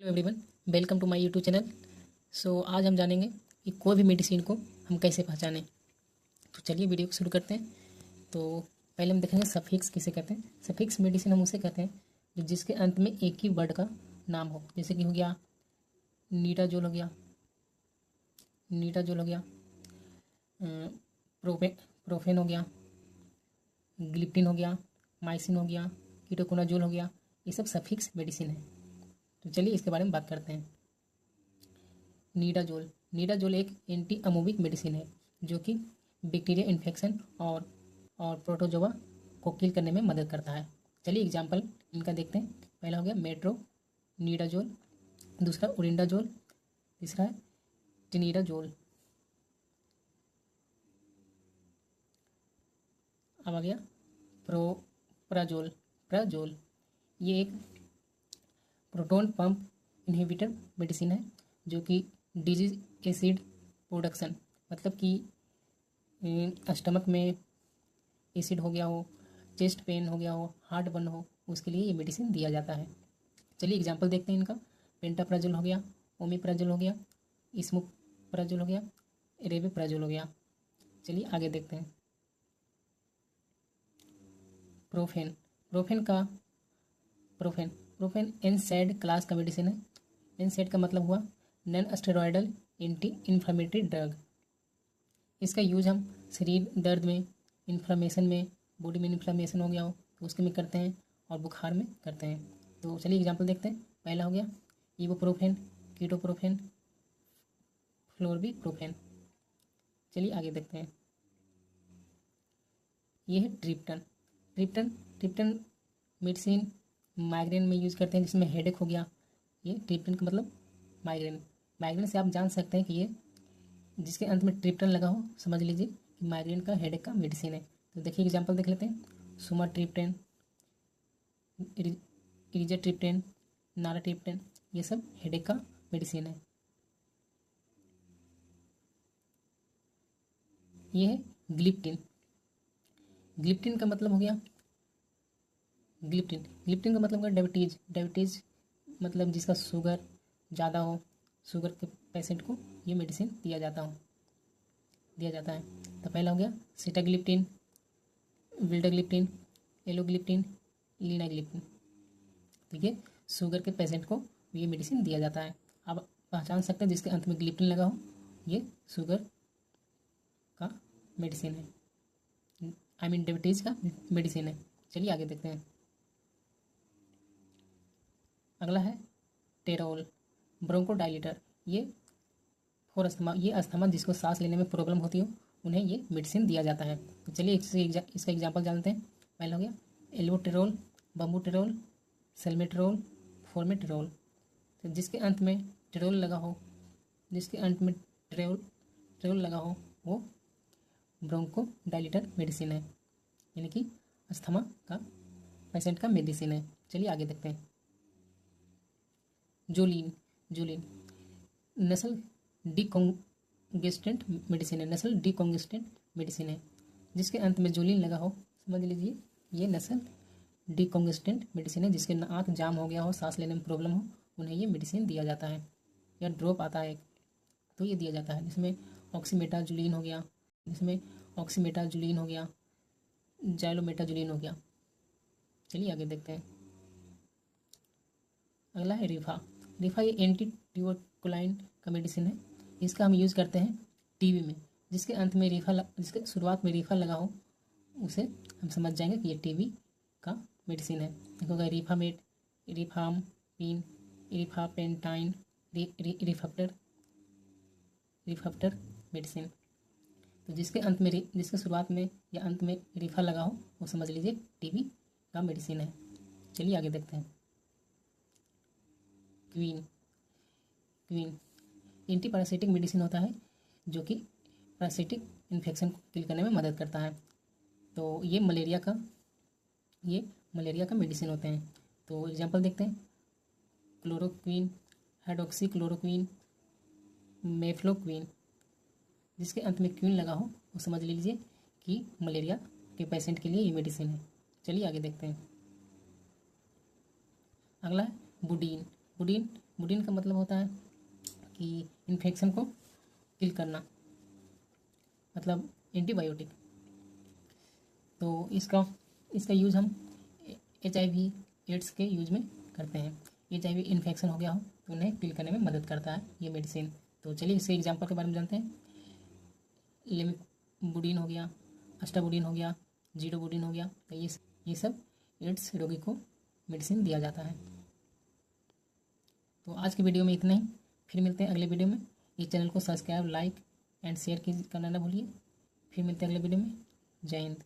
Hello everyone, welcome to my YouTube channel. आज हम जानेंगे कि कोई भी मेडिसिन को हम कैसे पहचानें। तो चलिए वीडियो को शुरू करते हैं। तो पहले हम देखेंगे सफिक्स किसे कहते हैं। सफिक्स मेडिसिन हम उसे कहते हैं जो जिसके अंत में एक ही वर्ड का नाम हो, जैसे कि हो गया नीडाजोल, हो गया नीडाजोल, हो गया प्रोफेन हो गया, ग्लिप्टिन हो गया, माइसिन हो गया, कीटोकोनाजोल हो गया। ये सब सफिक्स मेडिसिन है। तो चलिए इसके बारे में बात करते हैं। नीडाजोल एक एंटी अमोबिक मेडिसिन है जो कि बैक्टीरिया इन्फेक्शन और प्रोटोजोआ को किल करने में मदद करता है। चलिए एग्जांपल इनका देखते हैं। पहला हो गया मेट्रो नीडाजोल, दूसरा ओरिंडाजोल, तीसरा है टिनिडाजोल। अब आ गया प्रोप्राजोल। प्राजोल ये एक प्रोटॉन पंप इनहिबिटर मेडिसिन है जो कि डिजीज एसिड प्रोडक्शन, मतलब कि स्टमक में एसिड हो गया हो, चेस्ट पेन हो गया हो, हार्ट बर्न हो, उसके लिए ये मेडिसिन दिया जाता है। चलिए एग्जांपल देखते हैं इनका। पेंटाप्राजोल हो गया, ओमिप्राजोल हो गया, इसमोप्राजोल हो गया, रेबेप्राजोल हो गया। चलिए आगे देखते हैं। प्रोफेन प्रोफेन का प्रोफेन प्रोफेन एनसैड क्लास का मेडिसिन है। एनसैड का मतलब हुआ non steroidal anti inflammatory drug. इसका यूज हम शरीर दर्द में, इन्फ्लेमेशन में, बॉडी में इन्फ्लेमेशन हो गया हो तो उसके में करते हैं और बुखार में करते हैं। तो चलिए एग्जांपल देखते हैं। पहला हो गया इबुप्रोफेन, कीटोप्रोफेन, फ्लोरबीप्रोफेन। चलिए आगे देखते हैं। ये है ट्रिप्टन। ट्रिप्टन मेडिसिन माइग्रेन में यूज़ करते हैं, जिसमें हेडेक हो गया। ये ट्रिप्टन का मतलब माइग्रेन। माइग्रेन से आप जान सकते हैं कि ये जिसके अंत में ट्रिप्टन लगा हो, समझ लीजिए कि माइग्रेन का हेडेक का मेडिसिन है। तो देखिए एग्जांपल देख लेते हैं। सुमाट्रिप्टेन, इरिजाट्रिप्टेन, नाराट्रिप्टेन, ये सब हेडेक का मेडिसिन है। ये है ग्लिप्टिन। ग्लिप्टिन का मतलब हो गया ग्लिप्टिन का मतलब हो गया डायबिटीज मतलब जिसका शुगर ज़्यादा हो, शुगर के पेशेंट को ये मेडिसिन दिया जाता है। तो पहला हो गया सीटाग्लिप्टिन, विल्डाग्लिप्टिन, एलोग्लिप्टिन, लीनाग्लिप्टिन। तो ये शुगर के पेशेंट को ये मेडिसिन दिया जाता है। आप पहचान सकते हैं जिसके अंत में ग्लिप्टिन लगा हो, ये शुगर का मेडिसिन है, आई मीन डायबिटीज़ का मेडिसिन है। चलिए आगे देखते हैं। अगला है टेरोल, ब्रोंकोडाइलेटर। ये फॉर अस्थमा, ये अस्थमा जिसको सांस लेने में प्रॉब्लम होती हो उन्हें ये मेडिसिन दिया जाता है। तो चलिए इसका एग्जांपल जानते हैं। पहला हो गया एल्बोटेरोल, बम्बूटेरोल, सेल्मेटेरोल, फॉर्मेटेरोल। तो जिसके अंत में टेरोल लगा हो, जिसके अंत में टेरोल लगा हो वो ब्रोंकोडाइलेटर मेडिसिन है, यानी कि अस्थमा का पेशेंट का मेडिसिन है। चलिए आगे देखते हैं। जोलिन नसल डिकॉन्गेस्टेंट मेडिसिन है। जिसके अंत में जोलिन लगा हो, समझ लीजिए ये नसल डिकॉन्गेस्टेंट मेडिसिन है। जिसके नाक जाम हो गया हो, सांस लेने में प्रॉब्लम हो, उन्हें ये मेडिसिन दिया जाता है। या ड्रॉप आता है तो ये दिया जाता है, जिसमें ऑक्सीमेटाजुलिन हो गया, जाइलोमेटाजुलिन हो गया। चलिए आगे देखते हैं। अगला है रिफा ये एंटी ट्यूबरकुलाइन का मेडिसिन है। इसका हम यूज़ करते हैं टीबी में। जिसके शुरुआत में रिफा लगा हो उसे हम समझ जाएंगे कि ये टीबी का मेडिसिन है। देखोगे रिफामेट, रिफाम्पिन, रिफापेंटाइन, रिफेप्टर मेडिसिन। तो जिसके शुरुआत में या अंत में रिफा लगा हो वो समझ लीजिए टीबी का मेडिसिन है। चलिए आगे देखते हैं। क्वीन एंटी पैरासिटिक मेडिसिन होता है जो कि पैरासिटिक इन्फेक्शन को किल करने में मदद करता है। तो ये मलेरिया का मेडिसिन होते हैं। तो एग्जांपल देखते हैं। Chloroquine, hydroxy chloroquine, mefloquine. जिसके अंत में क्वीन लगा हो वो समझ लीजिए कि मलेरिया के पेशेंट के लिए ये मेडिसिन है। चलिए आगे देखते हैं। अगला है बुडीन बुडिन का मतलब होता है कि इन्फेक्शन को किल करना, मतलब एंटीबायोटिक। तो इसका यूज़ हम HIV एड्स के यूज में करते हैं। HIV इन्फेक्शन हो गया हो तो उन्हें किल करने में मदद करता है ये मेडिसिन। तो चलिए इसके एग्जाम्पल के बारे में जानते हैं। लिमिबुडिन हो गया, अस्टाबुडिन हो गया, जीडोबुडिन हो गया। तो ये सब एड्स रोगी को मेडिसिन दिया जाता है। तो आज की वीडियो में इतना ही, फिर मिलते हैं अगले वीडियो में। इस चैनल को सब्सक्राइब, लाइक एंड शेयर करना ना भूलिए। फिर मिलते हैं अगले वीडियो में। जय हिंद।